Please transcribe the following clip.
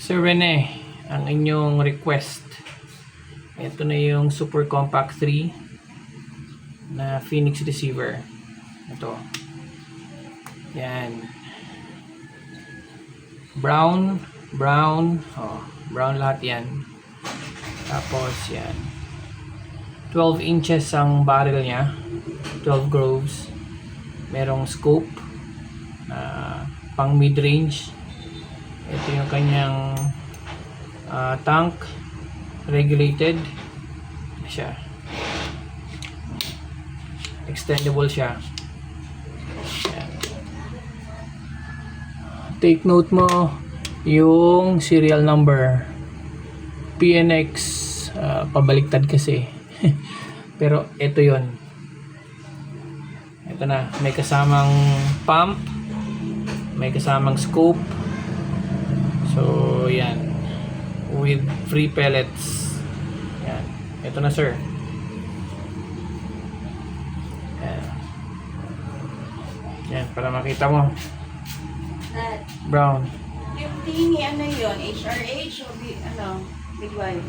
Sir Rene, ang inyong request. Ito na yung Super Compact 3 na Phoenix receiver. Ito. Yan. Brown, brown lahat yan. Tapos yan. 12 inches ang barrel niya. 12 groves. Merong scope pang mid-range. Ito yung kanyang tank, regulated siya, extendable siya. Ayan. Take note mo yung serial number PNX, pabaliktad kasi pero ito yon, ito na, may kasamang pump, may kasamang scope. So, yan. With free pellets. Yan. Ito na, sir. Yan. Yan, para makita mo. Dad, Brown. yung tingi, ano yun? HRH o midwife?